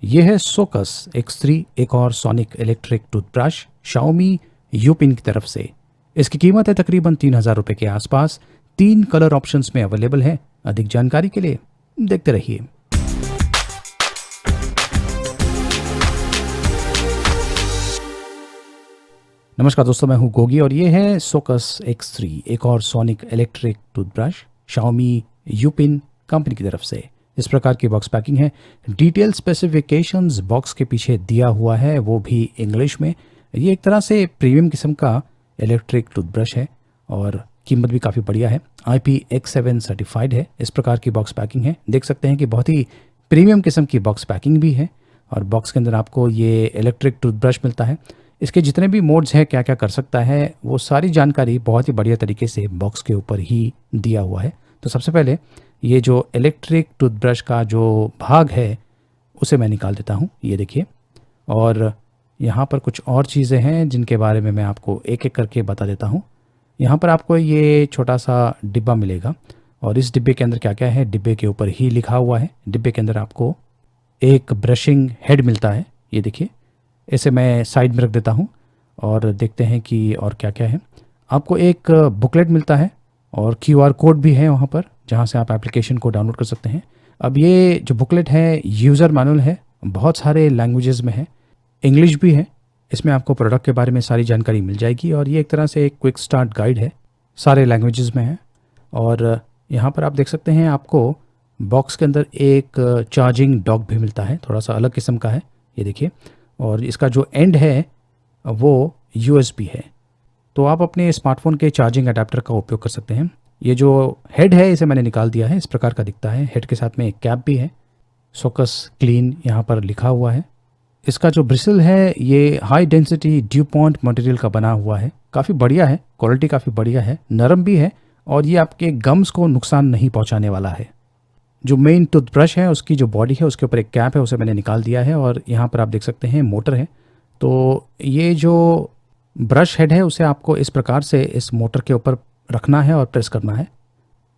ये है सोकस X3, एक और सोनिक इलेक्ट्रिक टूथब्रश शाओमी यूपिन की तरफ से। इसकी कीमत है तकरीबन 3,000 रुपये के आसपास। 3 कलर ऑप्शंस में अवेलेबल है। अधिक जानकारी के लिए देखते रहिए। नमस्कार दोस्तों, मैं हूं गोगी और ये है सोकस X3, एक और sonic electric toothbrush Xiaomi Youpin company की तरफ से। इस प्रकार की बॉक्स पैकिंग है। डिटेल स्पेसिफिकेशंस बॉक्स के पीछे दिया हुआ है, वो भी इंग्लिश में। ये एक तरह से प्रीमियम किस्म का इलेक्ट्रिक टूथब्रश है और कीमत भी काफ़ी बढ़िया है। IP-X7 सर्टिफाइड है। इस प्रकार की बॉक्स पैकिंग है। देख सकते हैं कि बहुत ही प्रीमियम किस्म की बॉक्स पैकिंग भी है और बॉक्स के अंदर आपको ये इलेक्ट्रिक टूथब्रश मिलता है। इसके जितने भी मोड्स हैं, क्या क्या कर सकता है, वो सारी जानकारी बहुत ही बढ़िया तरीके से बॉक्स के ऊपर ही दिया हुआ है। तो सबसे पहले ये जो इलेक्ट्रिक टूथब्रश का जो भाग है उसे मैं निकाल देता हूँ, ये देखिए। और यहाँ पर कुछ और चीज़ें हैं जिनके बारे में मैं आपको एक एक करके बता देता हूँ। यहाँ पर आपको ये छोटा सा डिब्बा मिलेगा और इस डिब्बे के अंदर क्या क्या है, डिब्बे के ऊपर ही लिखा हुआ है। डिब्बे के अंदर आपको एक ब्रशिंग हेड मिलता है, ये देखिए। इसे मैं साइड में रख देता हूँ और देखते हैं कि और क्या क्या है। आपको एक बुकलेट मिलता है और QR कोड भी है वहाँ पर, जहाँ से आप एप्लीकेशन को डाउनलोड कर सकते हैं। अब ये जो बुकलेट है यूज़र मैनुअल है, बहुत सारे लैंग्वेजेस में है, इंग्लिश भी है। इसमें आपको प्रोडक्ट के बारे में सारी जानकारी मिल जाएगी और ये एक तरह से एक क्विक स्टार्ट गाइड है, सारे लैंग्वेजेस में है। और यहाँ पर आप देख सकते हैं आपको बॉक्स के अंदर एक चार्जिंग डॉक भी मिलता है, थोड़ा सा अलग किस्म का है, ये देखिए। और इसका जो एंड है वो USB है, तो आप अपने स्मार्टफोन के चार्जिंग अडेप्टर का उपयोग कर सकते हैं। ये जो हेड है इसे मैंने निकाल दिया है, इस प्रकार का दिखता है। हेड के साथ में एक कैप भी है, सोकस क्लीन यहाँ पर लिखा हुआ है। इसका जो ब्रिसल है ये हाई डेंसिटी ड्यूपॉन्ट मटेरियल का बना हुआ है, काफ़ी बढ़िया है, क्वालिटी काफ़ी बढ़िया है, नरम भी है और ये आपके गम्स को नुकसान नहीं पहुँचाने वाला है। जो मेन टूथब्रश है उसकी जो बॉडी है उसके ऊपर एक कैप है, उसे मैंने निकाल दिया है और यहाँ पर आप देख सकते हैं मोटर है। तो ये जो ब्रश हेड है उसे आपको इस प्रकार से इस मोटर के ऊपर रखना है और प्रेस करना है।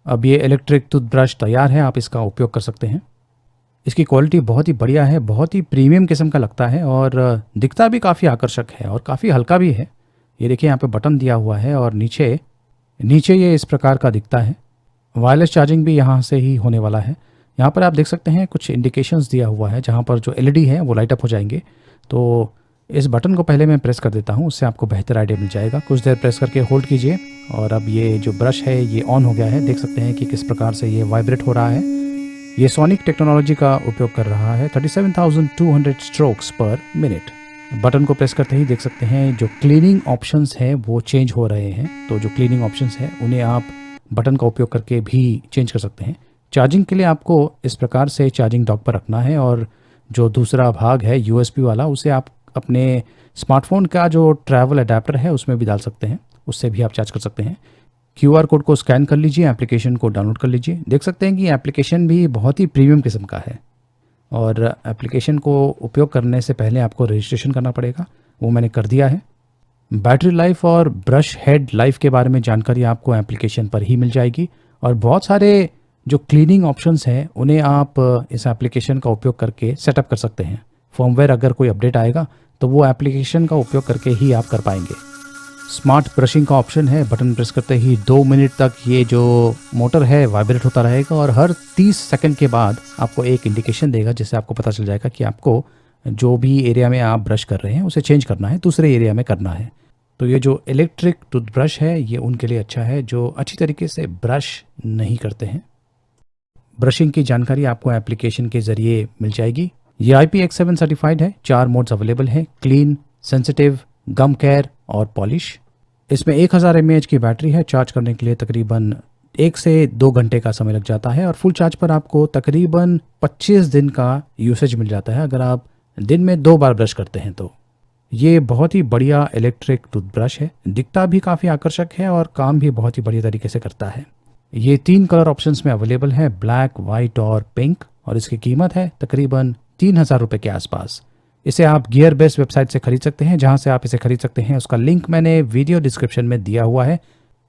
अब ये इलेक्ट्रिक टूथब्रश तैयार है, आप इसका उपयोग कर सकते हैं। इसकी क्वालिटी बहुत ही बढ़िया है, बहुत ही प्रीमियम किस्म का लगता है और दिखता भी काफ़ी आकर्षक है और काफ़ी हल्का भी है। ये देखिए यहाँ पे बटन दिया हुआ है और नीचे ये इस प्रकार का दिखता है। वायरलेस चार्जिंग भी यहाँ से ही होने वाला है। यहाँ पर आप देख सकते हैं कुछ इंडिकेशंस दिया हुआ है, जहाँ पर जो LED है वो लाइट अप हो जाएंगे। तो इस बटन को पहले मैं प्रेस कर देता हूँ, उससे आपको बेहतर आइडिया मिल जाएगा। कुछ देर प्रेस करके होल्ड कीजिए और अब ये जो ब्रश है ये ऑन हो गया है। देख सकते हैं कि किस प्रकार से ये वाइब्रेट हो रहा है। ये सोनिक टेक्नोलॉजी का उपयोग कर रहा है। 37,200 स्ट्रोक्स पर मिनट। बटन को प्रेस करते ही देख सकते हैं जो क्लीनिंग ऑप्शंस हैं वो चेंज हो रहे हैं। तो जो क्लीनिंग ऑप्शंस हैं उन्हें आप बटन का उपयोग करके भी चेंज कर सकते हैं। चार्जिंग के लिए आपको इस प्रकार से चार्जिंग डॉक पर रखना है और जो दूसरा भाग है USB वाला, उसे आप अपने स्मार्टफोन का जो ट्रैवल अडेप्टर है उसमें भी डाल सकते हैं, उससे भी आप चार्ज कर सकते हैं। QR कोड को स्कैन कर लीजिए, एप्लीकेशन को डाउनलोड कर लीजिए। देख सकते हैं कि एप्लीकेशन भी बहुत ही प्रीमियम किस्म का है और एप्लीकेशन को उपयोग करने से पहले आपको रजिस्ट्रेशन करना पड़ेगा, वो मैंने कर दिया है। बैटरी लाइफ और ब्रश हेड लाइफ के बारे में जानकारी आपको एप्लीकेशन पर ही मिल जाएगी और बहुत सारे जो क्लीनिंग ऑप्शंस हैं उन्हें आप इस एप्लीकेशन का उपयोग करके सेटअप कर सकते हैं। फर्मवेयर अगर कोई अपडेट आएगा तो वो एप्लीकेशन का उपयोग करके ही आप कर पाएंगे। स्मार्ट ब्रशिंग का ऑप्शन है, बटन प्रेस करते ही 2 मिनट तक ये जो मोटर है वाइब्रेट होता रहेगा और हर 30 सेकंड के बाद आपको एक इंडिकेशन देगा, जिससे आपको पता चल जाएगा कि आपको जो भी एरिया में आप ब्रश कर रहे हैं उसे चेंज करना है, दूसरे एरिया में करना है। तो ये जो इलेक्ट्रिक टूथब्रश है ये उनके लिए अच्छा है जो अच्छी तरीके से ब्रश नहीं करते हैं। ब्रशिंग की जानकारी आपको एप्लीकेशन के ज़रिए मिल जाएगी। ये IP-X7 सर्टिफाइड है। 4 मोड्स अवेलेबल हैं, क्लीन, सेंसिटिव, गम केयर और पॉलिश। इसमें 1000 mAh की बैटरी है। चार्ज करने के लिए तकरीबन 1 से 2 घंटे का समय लग जाता है और फुल चार्ज पर आपको तकरीबन 25 दिन का यूसेज मिल जाता है अगर आप दिन में 2 बार ब्रश करते हैं तो। ये बहुत ही बढ़िया इलेक्ट्रिक टूथब्रश है, दिखता भी काफ़ी आकर्षक है और काम भी बहुत ही बढ़िया तरीके से करता है। ये 3 कलर ऑप्शंस में अवेलेबल है, ब्लैक, वाइट और पिंक, और इसकी कीमत है तकरीबन 3,000 रुपये के आसपास। इसे आप गियर बेस्ट वेबसाइट से खरीद सकते हैं। जहां से आप इसे खरीद सकते हैं उसका लिंक मैंने वीडियो डिस्क्रिप्शन में दिया हुआ है।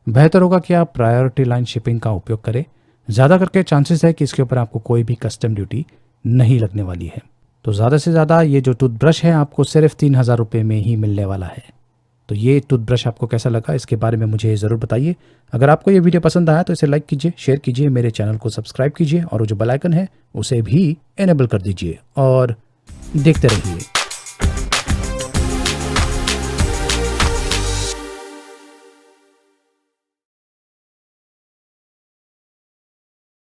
बेहतर होगा कि आप प्रायोरिटी लाइन शिपिंग का उपयोग करें। ज़्यादा करके चांसेस है कि इसके ऊपर आपको कोई भी कस्टम ड्यूटी नहीं लगने वाली है। तो ज़्यादा से ज़्यादा ये जो टूथब्रश है आपको सिर्फ 3,000 रुपये में ही मिलने वाला है। तो ये टूथब्रश आपको कैसा लगा इसके बारे में मुझे ज़रूर बताइए। अगर आपको ये वीडियो पसंद आया तो इसे लाइक कीजिए, शेयर कीजिए, मेरे चैनल को सब्सक्राइब कीजिए और वो जो बेल आइकन है उसे भी इनेबल कर दीजिए और देखते रहिए।